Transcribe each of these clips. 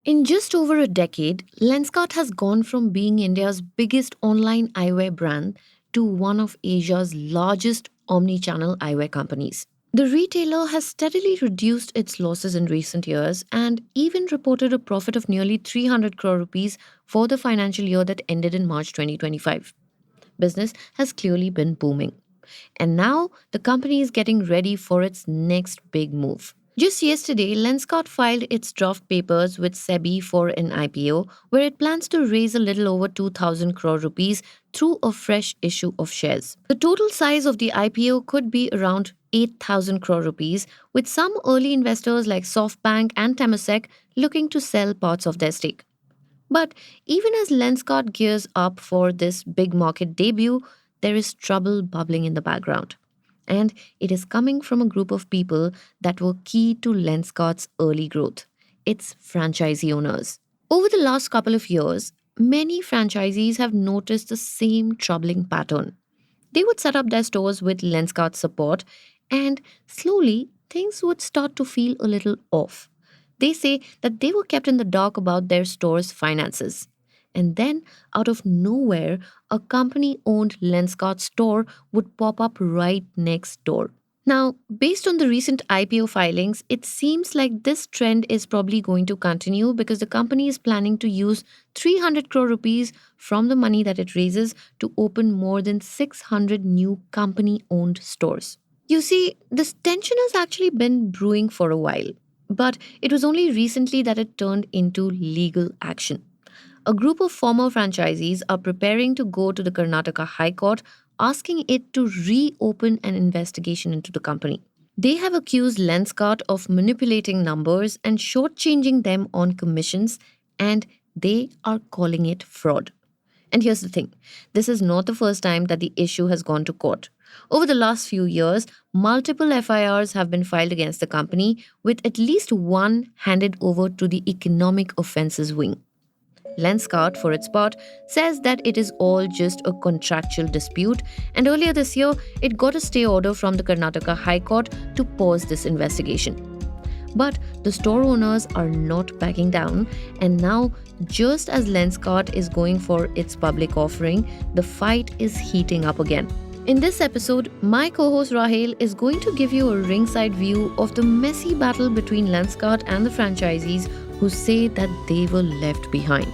In just over a decade, Lenskart has gone from being India's biggest online eyewear brand to one of Asia's largest omni-channel eyewear companies. The retailer has steadily reduced its losses in recent years and even reported a profit of nearly 300 crore rupees for the financial year that ended in March 2025. Business has clearly been booming. And now the company is getting ready for its next big move. Just yesterday, Lenskart filed its draft papers with SEBI for an IPO, where it plans to raise a little over 2,000 crore rupees through a fresh issue of shares. The total size of the IPO could be around 8,000 crore rupees, with some early investors like SoftBank and Temasek looking to sell parts of their stake. But even as Lenskart gears up for this big market debut, there is trouble bubbling in the background. And it is coming from a group of people that were key to Lenskart's early growth. Its franchisee owners. Over the last couple of years, many franchisees have noticed the same troubling pattern. They would set up their stores with Lenskart support, and slowly things would start to feel a little off. They say that they were kept in the dark about their store's finances. And then, out of nowhere, a company owned Lenskart store would pop up right next door. Now, based on the recent IPO filings, it seems like this trend is probably going to continue because the company is planning to use 300 crore rupees from the money that it raises to open more than 600 new company owned stores. You see, this tension has actually been brewing for a while, but it was only recently that it turned into legal action. A group of former franchisees are preparing to go to the Karnataka High Court asking it to reopen an investigation into the company. They have accused Lenskart of manipulating numbers and shortchanging them on commissions, and they are calling it fraud. And here's the thing, this is not the first time that the issue has gone to court. Over the last few years, multiple FIRs have been filed against the company, with at least one handed over to the Economic Offences Wing. Lenskart, for its part, says that it is all just a contractual dispute, and earlier this year, it got a stay order from the Karnataka High Court to pause this investigation. But the store owners are not backing down, and now, just as Lenskart is going for its public offering, the fight is heating up again. In this episode, my co host Rahel is going to give you a ringside view of the messy battle between Lenskart and the franchisees who say that they were left behind.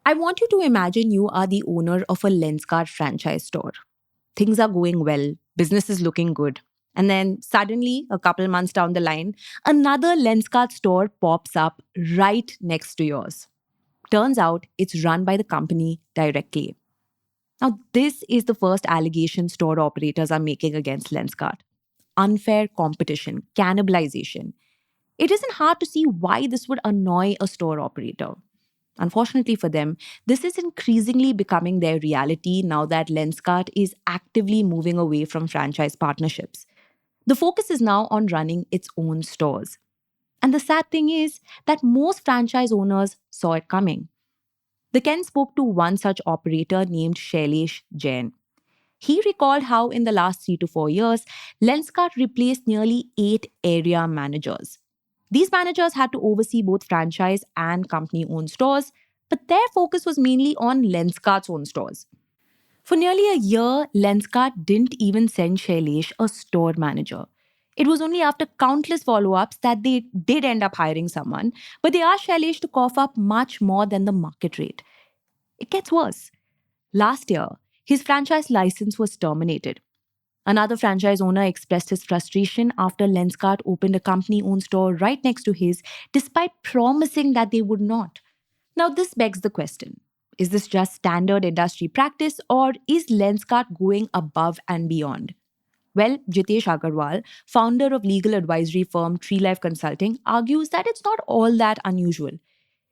I want you to imagine you are the owner of a Lenskart franchise store. Things are going well, business is looking good. And then suddenly, a couple months down the line, another Lenskart store pops up right next to yours. Turns out it's run by the company directly. Now, this is the first allegation store operators are making against Lenskart: unfair competition, cannibalization. It isn't hard to see why this would annoy a store operator. Unfortunately for them, this is increasingly becoming their reality now that Lenskart is actively moving away from franchise partnerships. The focus is now on running its own stores. And the sad thing is that most franchise owners saw it coming. The Ken spoke to one such operator named Shailesh Jain. He recalled how in the last 3 to 4 years, Lenskart replaced nearly 8 area managers. These managers had to oversee both franchise and company owned stores, but their focus was mainly on Lenskart's own stores. For nearly a year, Lenskart didn't even send Shailesh a store manager. It was only after countless follow ups that they did end up hiring someone, but they asked Shailesh to cough up much more than the market rate. It gets worse. Last year, his franchise license was terminated. Another franchise owner expressed his frustration after Lenskart opened a company owned store right next to his, despite promising that they would not. Now, this begs the question: is this just standard industry practice, or is Lenskart going above and beyond? Well, Jitesh Agarwal, founder of legal advisory firm Tree Life Consulting, argues that it's not all that unusual.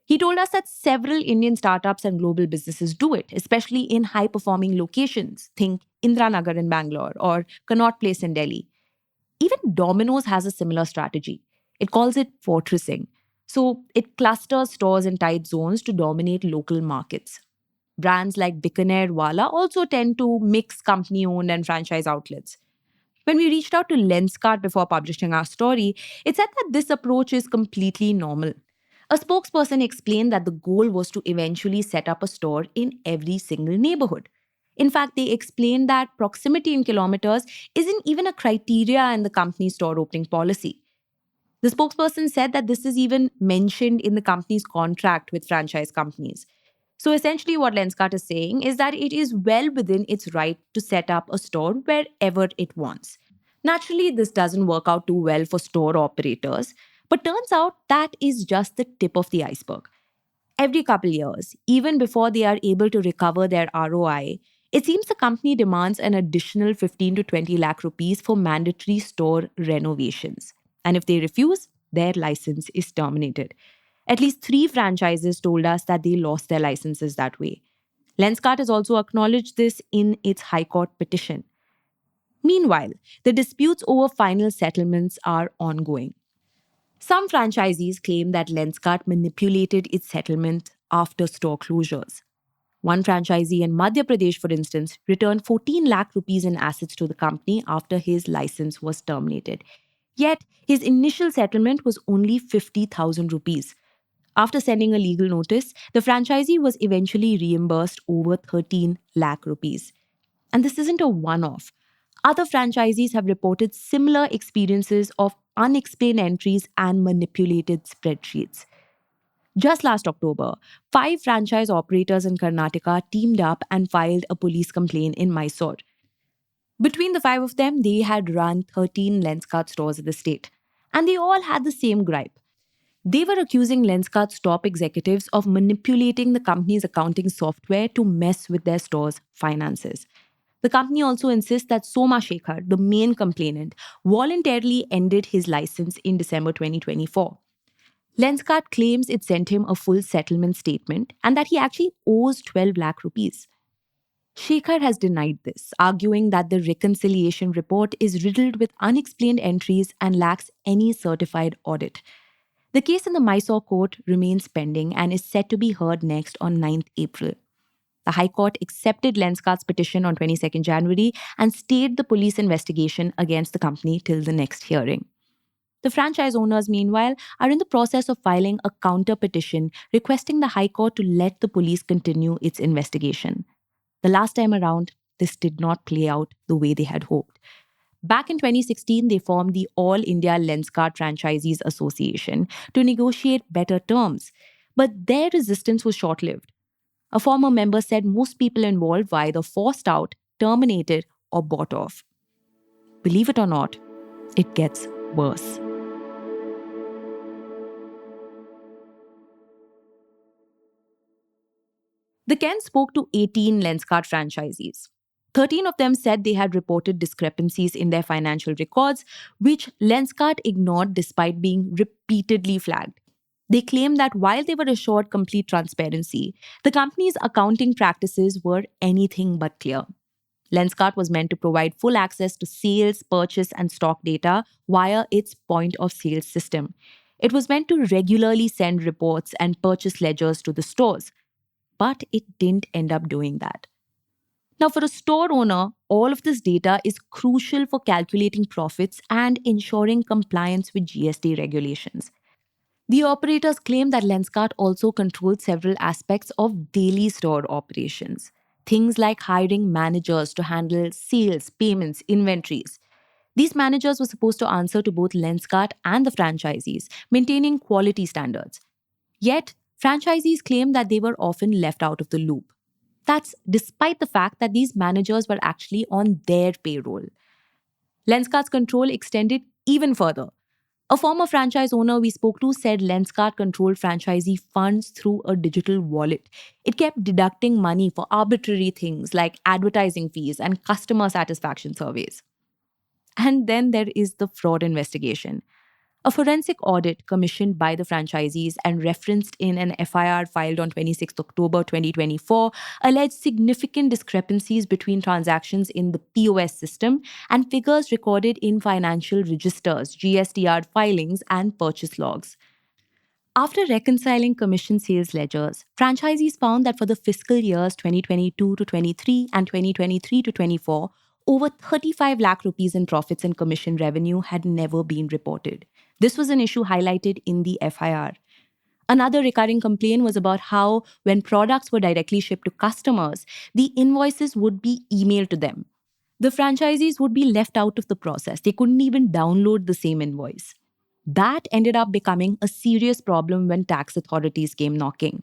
He told us that several Indian startups and global businesses do it, especially in high performing locations. Think Indranagar in Bangalore or Connaught Place in Delhi. Even Domino's has a similar strategy. It calls it fortressing. So it clusters stores in tight zones to dominate local markets. Brands like Bikaner Wala also tend to mix company owned and franchise outlets. When we reached out to Lenskart before publishing our story, it said that this approach is completely normal. A spokesperson explained that the goal was to eventually set up a store in every single neighborhood. In fact, they explained that proximity in kilometers isn't even a criteria in the company's store opening policy. The spokesperson said that this is even mentioned in the company's contract with franchise companies. So essentially, what Lenskart is saying is that it is well within its right to set up a store wherever it wants. Naturally, this doesn't work out too well for store operators, but turns out that is just the tip of the iceberg. Every couple years, even before they are able to recover their ROI, it seems the company demands an additional 15 to 20 lakh rupees for mandatory store renovations. And if they refuse, their license is terminated. At least 3 franchises told us that they lost their licenses that way. Lenskart has also acknowledged this in its High Court petition. Meanwhile, the disputes over final settlements are ongoing. Some franchisees claim that Lenskart manipulated its settlement after store closures. One franchisee in Madhya Pradesh, for instance, returned 14 lakh rupees in assets to the company after his license was terminated. Yet, his initial settlement was only 50,000 rupees. After sending a legal notice, the franchisee was eventually reimbursed over 13 lakh rupees. And this isn't a one off. Other franchisees have reported similar experiences of unexplained entries and manipulated spreadsheets. Just last October, 5 franchise operators in Karnataka teamed up and filed a police complaint in Mysore. Between the 5 of them, they had run 13 Lenskart stores in the state. And they all had the same gripe. They were accusing Lenskart's top executives of manipulating the company's accounting software to mess with their store's finances. The company also insists that Soma Shekhar, the main complainant, voluntarily ended his license in December 2024. Lenskart claims it sent him a full settlement statement and that he actually owes 12 lakh rupees. Shekhar has denied this, arguing that the reconciliation report is riddled with unexplained entries and lacks any certified audit. The case in the Mysore court remains pending and is set to be heard next on 9th April. The High Court accepted Lenskart's petition on 22nd January and stayed the police investigation against the company till the next hearing. The franchise owners, meanwhile, are in the process of filing a counter petition requesting the High Court to let the police continue its investigation. The last time around, this did not play out the way they had hoped. Back in 2016, they formed the All India Lenskart Franchisees Association to negotiate better terms. But their resistance was short lived. A former member said most people involved were either forced out, terminated, or bought off. Believe it or not, it gets worse. The Ken spoke to 18 Lenskart franchisees. 13 of them said they had reported discrepancies in their financial records, which Lenskart ignored despite being repeatedly flagged. They claimed that while they were assured complete transparency, the company's accounting practices were anything but clear. Lenskart was meant to provide full access to sales, purchase, and stock data via its point of sales system. It was meant to regularly send reports and purchase ledgers to the stores. But it didn't end up doing that. Now, for a store owner, all of this data is crucial for calculating profits and ensuring compliance with GST regulations. The operators claim that Lenskart also controlled several aspects of daily store operations. Things like hiring managers to handle sales, payments, inventories. These managers were supposed to answer to both Lenskart and the franchisees, maintaining quality standards. Yet, franchisees claim that they were often left out of the loop. That's despite the fact that these managers were actually on their payroll. Lenskart's control extended even further. A former franchise owner we spoke to said Lenskart controlled franchisee funds through a digital wallet. It kept deducting money for arbitrary things like advertising fees and customer satisfaction surveys. And then there is the fraud investigation. A forensic audit commissioned by the franchisees and referenced in an FIR filed on 26 October 2024 alleged significant discrepancies between transactions in the POS system and figures recorded in financial registers, GSTR filings, and purchase logs. After reconciling commission sales ledgers, franchisees found that for the fiscal years 2022 to 23 and 2023 to 24, over 35 lakh rupees in profits and commission revenue had never been reported. This was an issue highlighted in the FIR. Another recurring complaint was about how, when products were directly shipped to customers, the invoices would be emailed to them. The franchisees would be left out of the process. They couldn't even download the same invoice. That ended up becoming a serious problem when tax authorities came knocking.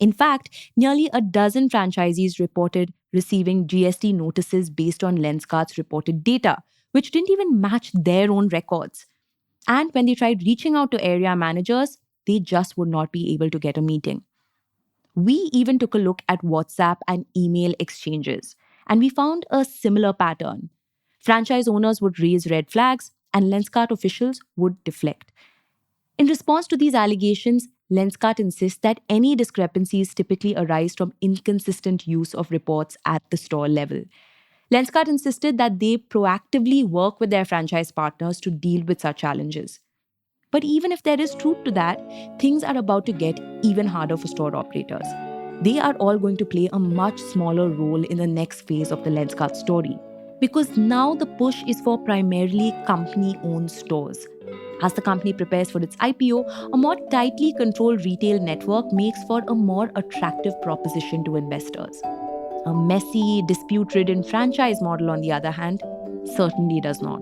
In fact, nearly a dozen franchisees reported receiving GST notices based on Lenskart's reported data, which didn't even match their own records. And when they tried reaching out to area managers, they just would not be able to get a meeting. We even took a look at WhatsApp and email exchanges, and we found a similar pattern. Franchise owners would raise red flags, and Lenskart officials would deflect. In response to these allegations, Lenskart insists that any discrepancies typically arise from inconsistent use of reports at the store level. Lenskart insisted that they proactively work with their franchise partners to deal with such challenges. But even if there is truth to that, things are about to get even harder for store operators. They are all going to play a much smaller role in the next phase of the Lenskart story, because now the push is for primarily company-owned stores. As the company prepares for its IPO, a more tightly controlled retail network makes for a more attractive proposition to investors. A messy, dispute-ridden franchise model, on the other hand, certainly does not.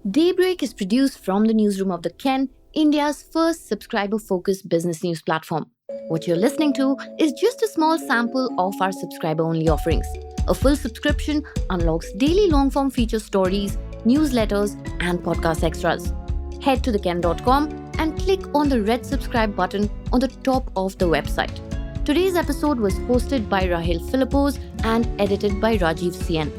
Daybreak is produced from the newsroom of The Ken, India's first subscriber-focused business news platform. What you're listening to is just a small sample of our subscriber-only offerings. A full subscription unlocks daily long-form feature stories, newsletters, and podcast extras. Head to theken.com and click on the red subscribe button on the top of the website. Today's episode was hosted by Rahel Philippos and edited by Rajiv Sien.